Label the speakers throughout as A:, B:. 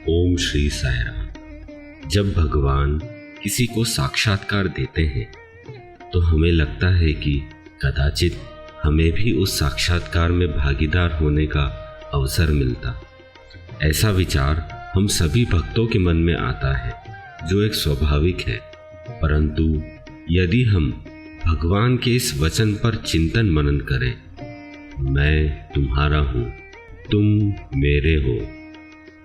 A: ओम श्री साई राम। जब भगवान किसी को साक्षात्कार देते हैं तो हमें लगता है कि कदाचित हमें भी उस साक्षात्कार में भागीदार होने का अवसर मिलता। ऐसा विचार हम सभी भक्तों के मन में आता है, जो एक स्वाभाविक है। परंतु यदि हम भगवान के इस वचन पर चिंतन मनन करें, मैं तुम्हारा हूँ, तुम मेरे हो,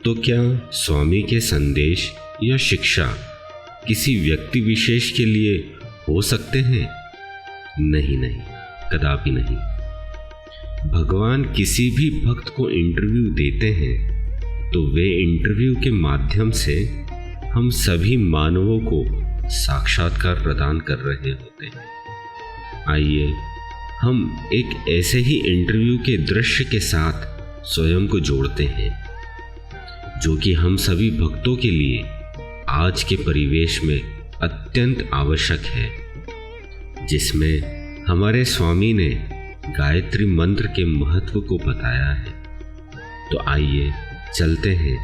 A: तो क्या स्वामी के संदेश या शिक्षा किसी व्यक्ति विशेष के लिए हो सकते हैं? नहीं, कदापि नहीं। भगवान किसी भी भक्त को इंटरव्यू देते हैं तो वे इंटरव्यू के माध्यम से हम सभी मानवों को साक्षात्कार प्रदान कर रहे होते हैं। आइए हम एक ऐसे ही इंटरव्यू के दृश्य के साथ स्वयं को जोड़ते हैं, जो कि हम सभी भक्तों के लिए आज के परिवेश में अत्यंत आवश्यक है, जिसमें हमारे स्वामी ने गायत्री मंत्र के महत्व को बताया है। तो आइए चलते हैं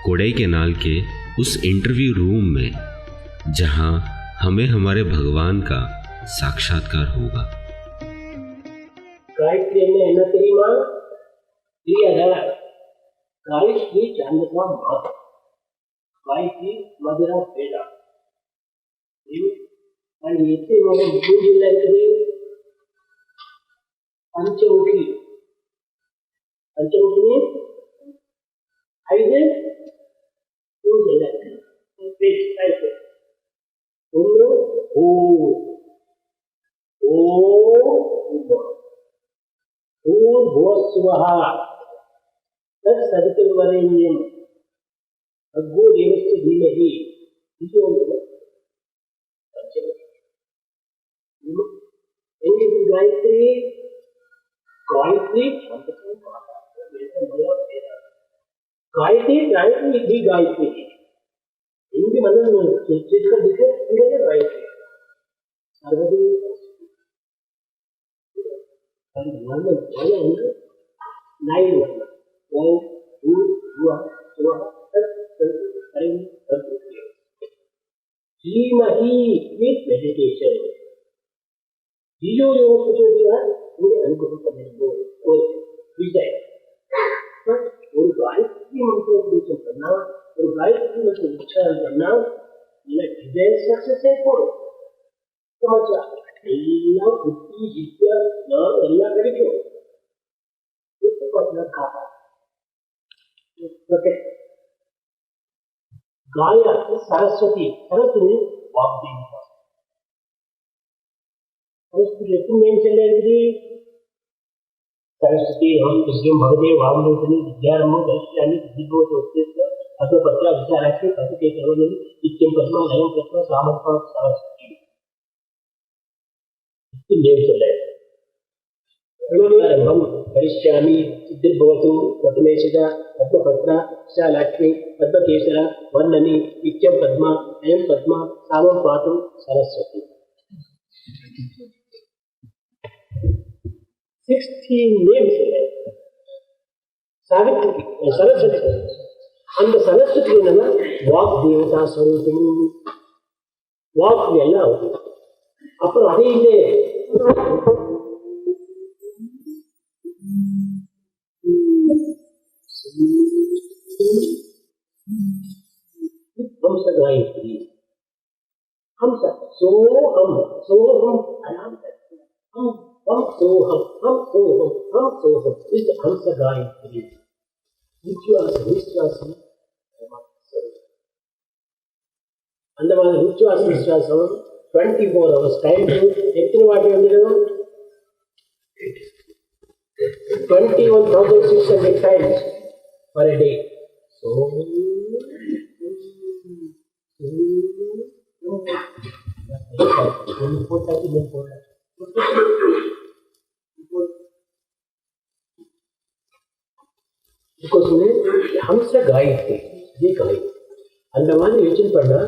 A: कोडाईकनाल के उस इंटरव्यू रूम में, जहां हमें हमारे भगवान का साक्षात्कार होगा।
B: गायत्री में है ना तेरी माँ, गायत्री चांदना माँ, गायत्री मधुरा बेड़ा, और ये से वो मुझे लगती पंचमुखी में आइए मुझे लगती है तुम भूर्भुवस्सुवः तत्सवितुर्वरेण्यं भर्गो देवस्य धीमहि धियो यो नः प्रचोदयात्। गायत्री गायत्री हिंदी मतलब जिसका दिखे गायत्री मेडिटेशन धियो यो मुझे अनुग्रह करने को और विजय और गायत्री मंत्र करना और गायत्री मंत्र उच्चारण करना, ये डिजाइन सक्सेस है। समझा ಎಲ್ಲ ಬುದ್ಧಿ ವಿದ್ಯೆ ಜ್ಞಾನ ಎಲ್ಲ ಕಡೆಗೆ गाय सरस्वती वाग्देवता सरस्वती सरस्वती हम विद्युम भगवते वाग्देवतनि विद्यारम्भं करिष्यामि विद्युद्भवतोत्तिष्ठ अथवा पत्रा विचाराख्ये कथिते सर्वजनि नित्यं पद्मा लयं कृत्वा सामर्थ्य सरस्वती हम करिष्यामि सिद्धिर्भवतु प्रथमेशजा पद्मपत्रा विशालाक्ष्मी पद्मकेसर वर्णनि नित्यं पद्मा अयं पद्मा सामं पातु सरस्वती। 16 names सावित्री सरस्वती அந்த सरस्वती என்னன்னா வாக் தேவதா ஸ்வரூபிணி, வாக் எல்லாம் ஆகுது. அப்புறம் அதையிலே हंस गायत्री, हंस सोहम आराम करते हैं, हम सोहम इस हंस गायत्री विश्वास अंदमान विश्वास 24 hours time to எத்தனை வாட்டி வந்திருக்கோம்? 21,600 times per day. So because हंस गायत्री ये गाय अंदमान योचन पड़ना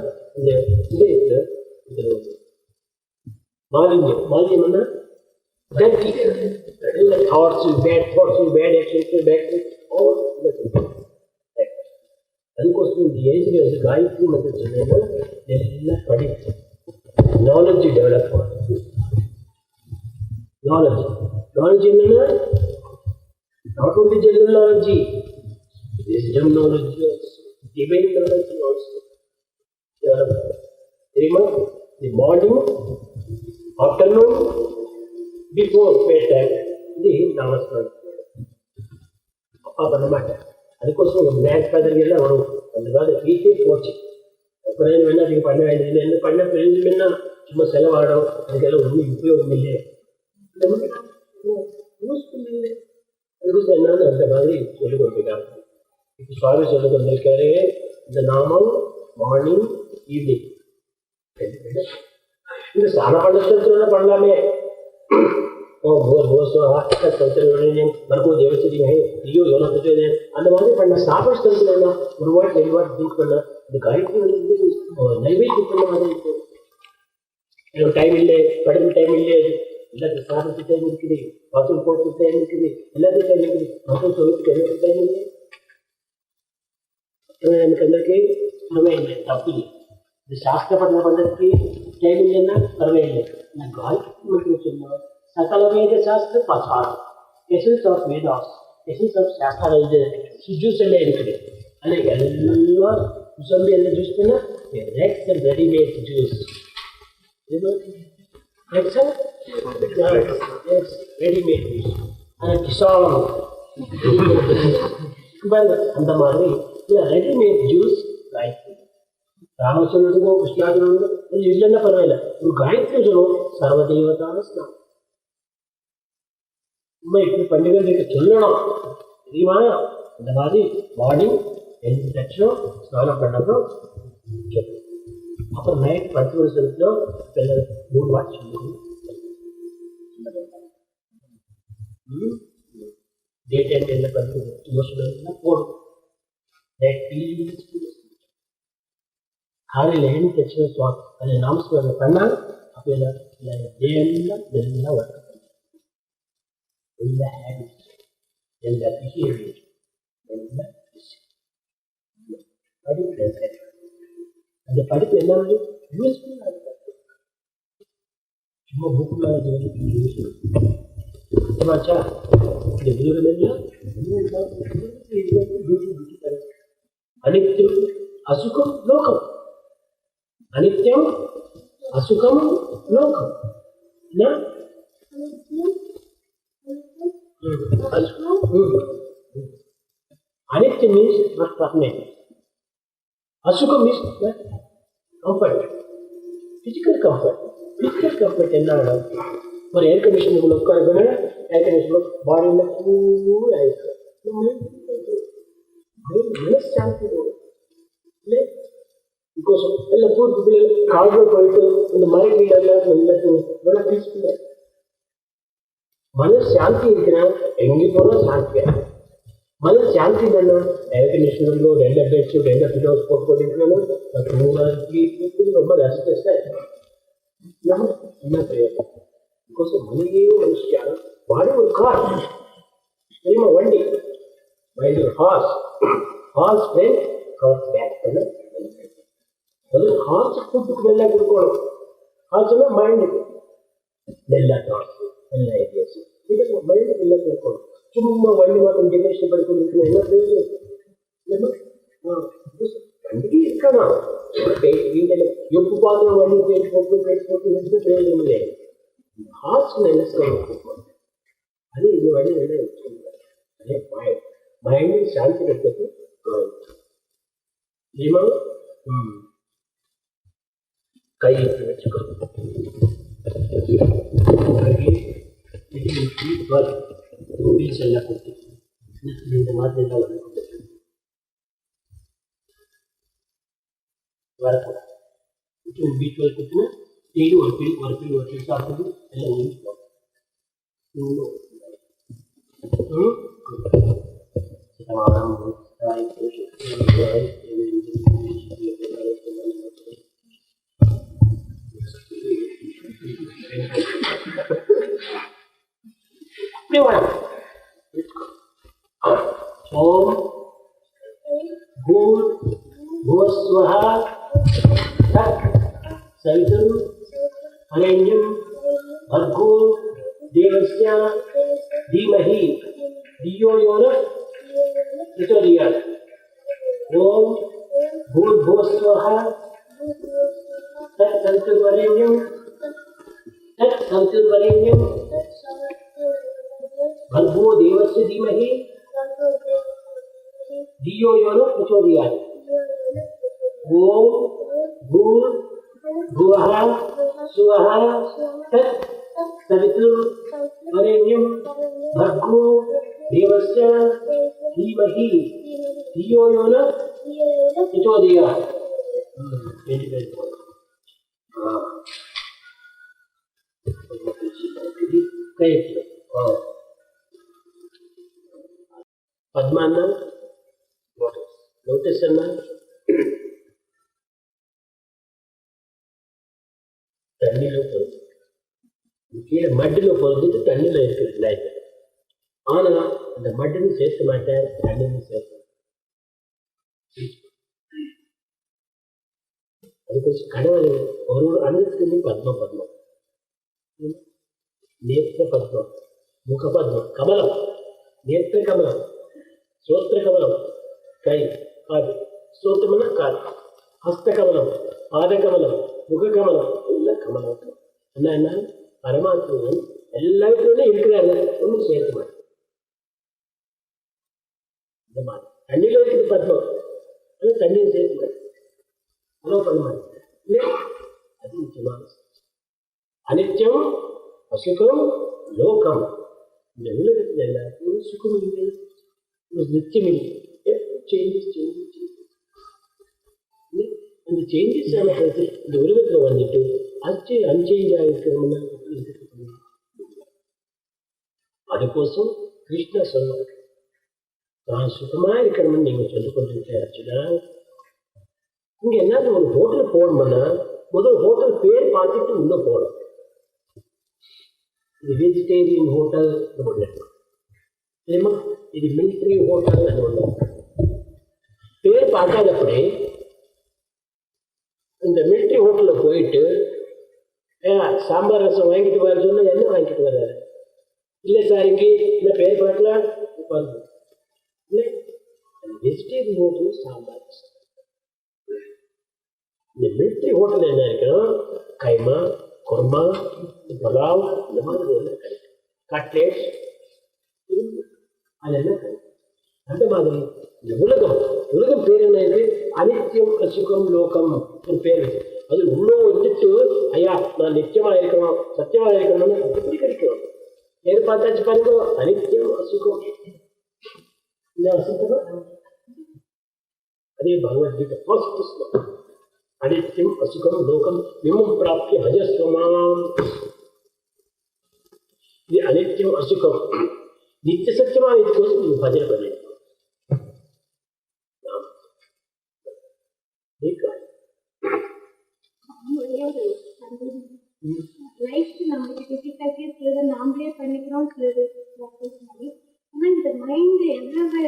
B: मालिन्य dirty thoughts, bad actions, bad actions, all the things. उनको இந்த ஏஜ்ல காயத்ரி மந்திரம் சொன்னேன்னா எல்லாம் படி நாலேஜ் டெவலப் ஆகும். நாலேஜ் என்னன்னா not only general knowledge, wisdom knowledge also, divine knowledge also develop. தெரியுமா? The morning, afternoon, before bedtime இது நமஸ்காரம். அப்பா பண்ண மாட்டேன். அதுக்கோசரம் ஒரு கிராண்ட் ஃபாதர் எல்லாம் வரும். அந்த காலத்து வீட்டே போச்சு. அப்புறம் வேணா நீங்கள் பண்ண வேண்டியது என்ன பண்ண பிரயோஜனம்னா சும்மா செலவாடும், அதுக்கெல்லாம் ஒன்றும் உபயோகம் இல்லை, யூஸ்ஃபுல் இல்லை. அதுக்கு என்னன்னு அந்த மாதிரி சொல்லிக் கொடுத்துருக்காங்க. இப்போ சுவாமி சொல்லிக் கொண்டிருக்காரு, இந்த நாமம் மார்னிங் ஈவினிங் இந்த ஸ்நான பண்ண பண்ணலாமே. மறுபடியும் தேவச்சரிங்க ஐயோ எவ்வளோ திட்டு அந்த மாதிரி பண்ண சாப்பாடு ஸ்தலத்துல ஒரு வாட் 2 வாட் ட்ரிங்க் பண்ண இந்த காயத்ரி வந்து நைவேத்தியம் பண்ண மாதிரி இருக்கும். எனக்கு டைம் இல்லை, படிப்பு டைம் இல்லை, எல்லாத்துக்கும் சாப்பிட்டு டைம் இருக்குது, பாத்ரூம் போகிறதுக்கு டைம் இருக்குது, எல்லாத்துக்கும் டைம் இருக்குது, பாத்ரூம் சொல்றதுக்கு எனக்கு டைம் இல்லை. எனக்கு అందరికీ పర్వాలేదు, తప్పు இல்லை. இது சாஸ்திர பட்டணம் பண்ணுறதுக்கு டைம் இல்லைன்னா பரவாயில்லை. நான் காயத்ரி மட்டும் சொன்னோம். சகல வேத சாஸ்திர பாசாரம், essence of Vedas, essence of shastra இது ஜூஸ் எல்லாம் இருக்குது. ஆனால் எல்லாம் சொல்லி என்ன ஜூஸ் பண்ணால் X and readymade juice, X readymade juice, ஆனால் கிசான் அந்த மாதிரி ரெடிமேட் ஜூஸ் காயத்ரி. ராம சொல்றதுக்கோ கிருஷ்ணா சொல்றதுக்கோ இல்லைன்னா பரவாயில்ல, ஒரு காயத்ரி சொல்லுவோம் சர்வதேவதான ஸ்நானம். சும்மா இப்படி பண்டிகை சொல்லணும் தெரியுமா? இந்த மாதிரி மார்னிங் எழுந்து தட்சம் ஸ்நானம் பண்ணப்போ அப்புறம் நைட் 10 வருஷத்துல 3 வாட் சொல்லணும். டே டைம் என்ன பண்ணுறது போடும். காலையில் எழுந்து தட்சண சுவாமி அதில் நாமஸ்காரம் பண்ணால் அப்போ எல்லாம் எல்லாம் வரும். எல்லா ஹேபிட்ஸ், எல்லா பிஹேவியர், எல்லா படிப்பு. அந்த படிப்பு என்ன யூஸ்ஃபுல்லாக இருக்கு. சும்மா புக்கில் யூஸ்ஃபுல்லாச்சா இந்த தூரம் எல்லாம் அனித்யம் அசுகம் லோகம், அனித்யம் அசுகம் லோகம். Anitya means not permanent. Asukha means comfort, physical comfort. Physical comfort என்ன ஒரு ஏர் கண்டிஷன் உட்காந்து ஏர் கண்டிஷன் பாடியில் கூல் ஆயிருக்கு, மனசாந்தி இல்லை. பிகாஸ் எல்லாம் பூர்த்தி கால்கள் போயிட்டு இந்த மறை வீடெல்லாம் நல்லா பீஸ்ஃபுல்லாக மனசாந்தி இருக்குன்னா எங்கே போனால் சாந்தியா. மனசாந்தி தானே ஏர் கண்டிஷனர்லோ 2 பெட்ஸோ 2 பில்லோஸ் போட்டுக்கொண்டிருக்கணும். ரொம்ப ரெஸ்ட்லெஸ்ஸாக இருக்கும். என்ன பிரயோஜனம்? பிகாஸ் மனையே மனுஷியான பாடி ஒரு கார் தெரியுமா, வண்டி மைண்ட் ஒரு ஹார்ஸ் ஃப்ரெண்ட் கார் பேக் பண்ண. அது ஹார்ஸ் ஃபுட்டுக்கு நல்லா கொடுக்கணும். ஹார்ஸ்னா மைண்டுக்கு எல்லா தாட்ஸ் எல்லா ஐடியாஸ் இதுக்கு மைண்டுக்கு நல்லா கொடுக்கணும். சும்மா வண்டி மாற்றம் ஜெனரேஷன் படிக்கணும் என்ன பிரயோஜனம்? வண்டிக்கு இருக்கணும். வீட்டில் எப்பு பார்த்து வண்டி பேச்சு போட்டு எதுவும் பிரயோஜனம் இல்லை. ஹார்ட்ஸில் என்ன செய்யணும்? அது இந்த வண்டி என்ன அதே மைண்டு சாந்தி கிடைக்கிறது தெரியுமா? கை வச்சுக்கணும். எல்லாம் கொடுத்து இந்த மாதிரி எல்லாம் வரக்கூடாது. B12 கொடுத்துன்னா டெய்லி ஒரு பில் சாப்பிட்டு எல்லாம் முடிஞ்சு போகும். அப்படியே வேணும். Home, good, भूर्भुवस्वः सवितुर् वरेण्यं भर्गो देवस्य धीमहि धियो यो नः प्रचोदयात्। ओम भूर्भुवस्वः तत्सवितुर्वरेण्यं भर्गो देवस्य धीमहि धियो यो नः प्रचोदयात्। ओम भूर्भुवः स्वः तत्सवितुर्वरेण्यं भर्गो देवस्य धीमहि धियो यो नः प्रचोदयात्। पद्माना लोटस தண்ணில போகுது, கீழே மட்டில போகிறது, தண்ணில இருக்குது லைஃப். ஆனா அந்த மட்டுன்னு சேர்க்க மாட்டேன், தண்ணின்னு சேர்க்க அது கொஞ்சம் கடவுள் ஒரு அணுக்கு பத்மம் பத்மம் நேத்திர பத்மம் முக பத்மம் கமலம் நேத்திர கமலம் ஸ்ரோத்திர கமலம் கை காது ஸ்ரோத்திரம்னா காது ஹஸ்த கமலம் பாத கமலம் முக கமலம் எல்லாம் கமலம் என்ன பரமாத்மன் எல்லாத்துலையும் இருக்கிறாரு, ஒன்றும் சேர்க்க மாட்டேன். இந்த மாதிரி தண்ணியில் இருக்குது பத்மம், ஆனால் தண்ணியை சேர்க்க மாட்டேன், அலோவ் பண்ண மாட்டேன். இல்லையா? அது முக்கியமான அனித்யம் அசுகம் லோகம். இந்த உலகத்தில் எல்லாருக்கும் ஒரு சுகம் இல்லை, ஒரு நிச்சயம் இல்லை. சேஞ்சஸ் அந்த சேஞ்சஸ் ஆனது இந்த உலகத்தில் வந்துட்டு அன்சேஞ்சாக இருக்கிறோம்னா அதுக்கோசம் கிருஷ்ணா சொல்லுவாங்க, நான் சுகமா இருக்கணும்னு நீங்க சொல்லிக் கொண்டிருக்கீங்கன்னா இங்க என்ன ஒரு ஹோட்டல் போகணும்னா முதல் ஹோட்டல் பேர் பார்த்துட்டு இன்னும் போகணும். இது வெஜிடேரியன் ஹோட்டல் ஒன்று இல்லைமா, இது மிலிட்ரி ஹோட்டல் ஒன்று. பேர் பார்க்காதப்படி இந்த மிலிட்ரி ஹோட்டலில் போயிட்டு சாம்பார் ரசம் வாங்கிட்டு வர சொன்னால் என்ன வாங்கிட்டு வர்றாரு? இல்லை சார் இங்கே இல்லை பேர் பார்க்கலாம் இல்லை, வெஜிடேரியன் ஹோட்டல் சாம்பார் ரசம். இந்த மிலிட்ரி ஹோட்டல் என்ன இருக்கணும், கைமா குர்மா பலாவ் இந்த மாதிரி எல்லாம் கிடைக்கும், கட்லேட் அதெல்லாம் கிடைக்கும். அந்த மாதிரி இந்த உலகம் பேர் என்ன இருக்கு, அனித்தியம் அசுகம் லோகம் ஒரு பேர் இருக்கு. அது உள்ள வந்துட்டு ஐயா நான் நிச்சயமா இருக்கணும் சத்தியமா இருக்கணும்னு எப்படி கிடைக்கும்? பேர் பார்த்தாச்சு பாருங்க, அனித்தியம் அசுகம் இந்த அசுத்தமா அதே பகவத்கீதை ஃபர்ஸ்ட் ஸ்லோகம், அனித்யம் அசுகம் லோகம் விமம் பிராப்திய பஜஸ்வமாம். இது அனித்யம் அசுகம் நித்திய சத்தியமா இதுக்கோசம் நீங்க பஜனை பண்ணி
C: நாமளே பண்ணிக்கிறோம். ஆனா இந்த மைண்ட் எவ்வளவு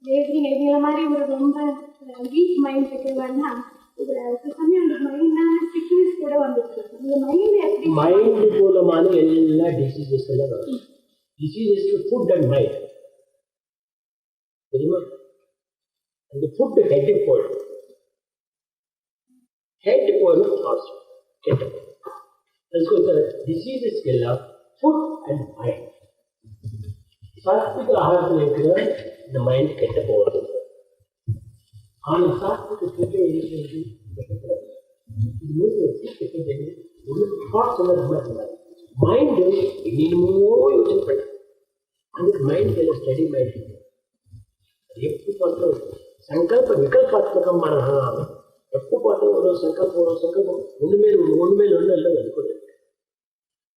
C: வேதிங்கள மாதிரி ஒரு ரொம்ப வீக் மைண்ட் இருக்கிறவன்னா கூட வந்துருக்கு. இந்த மைண்ட் எப்படி
B: மைண்ட் மூலமான எல்லா டிசீசஸ் எல்லாம் வரும். டிசீசஸ் ஃபுட் அண்ட் மைண்ட் தெரியுமா? அந்த ஃபுட் ஹெட் போயிடும், ஹெட் போயிடும் தாட்ஸ் கெட்ட போயிடும். டிசீசஸ் எல்லாம் ஃபுட் அண்ட் மைண்ட். சாத்விக ஆகாரத்தில் இருக்கிற இந்த மைண்ட் கெட்ட போகிறது. ஆனால் சாத்விக கெட்ட இருக்கிறது கெட்டக்கூடாது. ஒரு தாட்ஸ் எல்லாம் ரொம்ப கூடாது. மைண்டு என்னமோ யோசனை பண்ண அந்த மைண்ட் எல்லாம் ஸ்டடி மைண்ட் எப்படி பார்த்தோம் சங்கல்ப விகல்பாத்மகம் மனம். எப்போ பார்த்தோம் ஒரு சங்கல்பம் ஒன்று எல்லாம் வந்துக்கொண்டு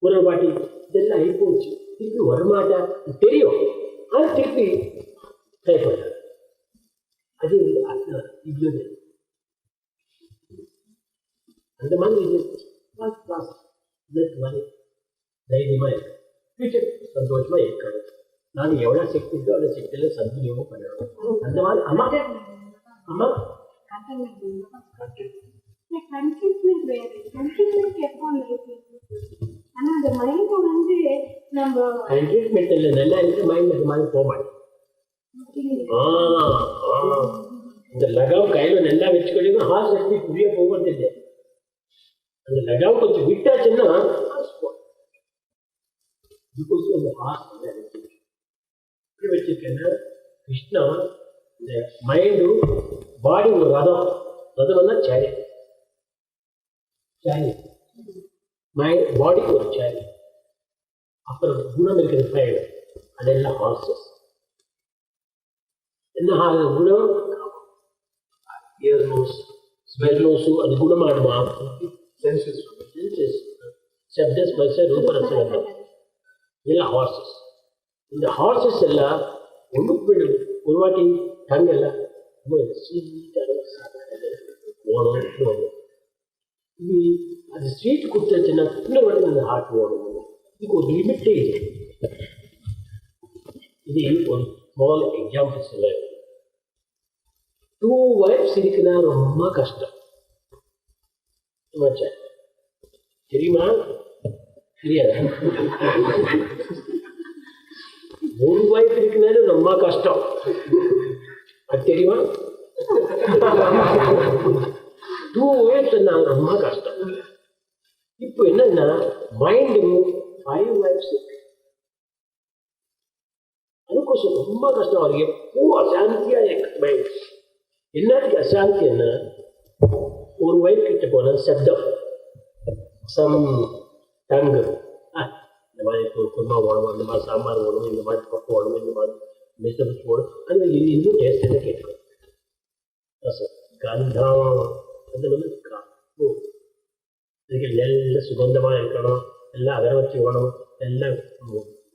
B: ஒரு வாட்டி இதெல்லாம் ஆகிப்போச்சு, திருப்பி வரமாட்டா தெரியும், ஆனால் திருப்பி ட்ரை பண்ண அது இவ்வளவு அந்த மாதிரி இது மாதிரி தைரியமாக இருக்கு, ஃபியூச்சர் சந்தோஷமாக இருக்காது. நாங்கள் எவ்வளோ சக்தி இருக்கோ அவ்வளோ சக்தியில் சத்விநியோகம் பண்ணணும். அந்த மாதிரி அம்மா
C: கன்ஃபியூஸ்மெண்ட் வேறு கன்ஃபியூஸ்மெண்ட் எப்போ லைஃப் ஆனால் அந்த மைண்டை வந்து நம்ம
B: ட்ரீட்மெண்ட் இல்லை நல்லா இருக்கு மைண்ட் அது மாதிரி போக மாட்டேன் இந்த லகாவ் கையில் நல்லா வச்சுக்கிட்டீங்கன்னா ஹார்ட் சக்தி புரிய போகிறது இல்லை அந்த லகாவ் கொஞ்சம் விட்டாச்சுன்னா அந்த ஹார்ட் எப்படி வச்சிருக்கேன்னா கிருஷ்ணா இந்த மைண்டு பாடி ஒரு ரதம்னா சேரி மைண்ட் பாடிக்கு ஒரு சேரி அப்புறம் குணம் இருக்கிற சைடு அதெல்லாம் ஹார்சஸ் என்ன குணம் இயர் நோஸ் ஸ்மெல் நோஸு அது குணமாடுமா சென்சஸ் சப்த ஸ்பர்ஷ ரூபரசம் இதெல்லாம் ஹார்சஸ் இந்த ஹார்சஸ் எல்லாம் ஒன்றுக்கு ஒரு வாட்டி டங் எல்லாம் ஓடும் அது ஸ்வீட் கொடுத்துச்சுன்னா இன்னொரு வாட்டி அந்த ஹார்ட் ஓடும் இதுக்கு ஒரு லிமிட்டே இல்லை இது ஒரு ஸ்மால் எக்ஸாம்பிள் சொல்ல 2 wives இருக்குன்னா ரொம்ப கஷ்டம் தெரியுமா தெரியாது ஒரு wife இருக்குனாலும் ரொம்ப கஷ்டம் அது தெரியுமா 2 wives ரொம்ப கஷ்டம் இப்போ என்னன்னா மைண்டு 5 wives இருக்கு அதுக்கோசம் ரொம்ப கஷ்டம் அவருக்கு எப்போ அசாந்தியா இருக்கு மைண்ட் என்னத்துக்கு அசாந்தி என்ன ஒரு வைஃப் கிட்ட போன சப்தம் சம் டங்கு இந்த மாதிரி குருமா ஓடணும் இந்த மாதிரி சாம்பார் ஓடணும் இந்த மாதிரி பக்கம் ஓடணும் இந்த மாதிரி வெஜிடபிள்ஸ் ஓடணும் அது இன்னும் டேஸ்ட் என்ன கேட்கும் கந்தம் அது வந்து இதுக்கு எல்லாம் சுகந்தமாக இருக்கணும் எல்லாம் அகரவத்தி ஓடணும் எல்லாம்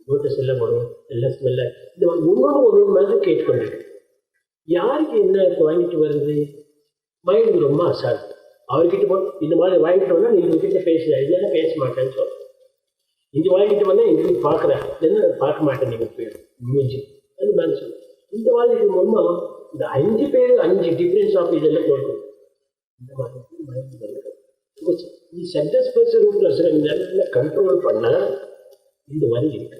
B: நோட்டீஸ் எல்லாம் போடணும் எல்லாம் ஸ்மெல்ல இந்த மாதிரி ஒன்று மாதிரி கேட்டுக்கொண்டிருக்கு யாருக்கு என்ன வாங்கிட்டு வருது மைண்டு ரொம்ப அசால்ட் அவர்கிட்ட போ இந்த மாதிரி வாங்கிட்டு வந்தால் நீங்கள் கிட்ட பேசுகிறேன் இல்லைன்னா பேச மாட்டேன்னு சொல்கிறேன் இங்கே வாங்கிட்டு வந்தால் எங்களுக்கு பார்க்குறேன் இல்லைன்னா பார்க்க மாட்டேன் நீங்கள் போய் மூஞ்சி அது மாதிரி சொல்லுவேன் இந்த மாதிரி ரொம்ப இந்த 5 பேர் 5 டிஃப்ரென்ஸ் ஆஃப் இதெல்லாம் கொடுக்கும் இந்த மாதிரி மைண்ட் வருது சப்த ஸ்பெஷல் ரூட்டில் நல்லா கண்ட்ரோல் பண்ணால் இந்த மாதிரி இருக்கு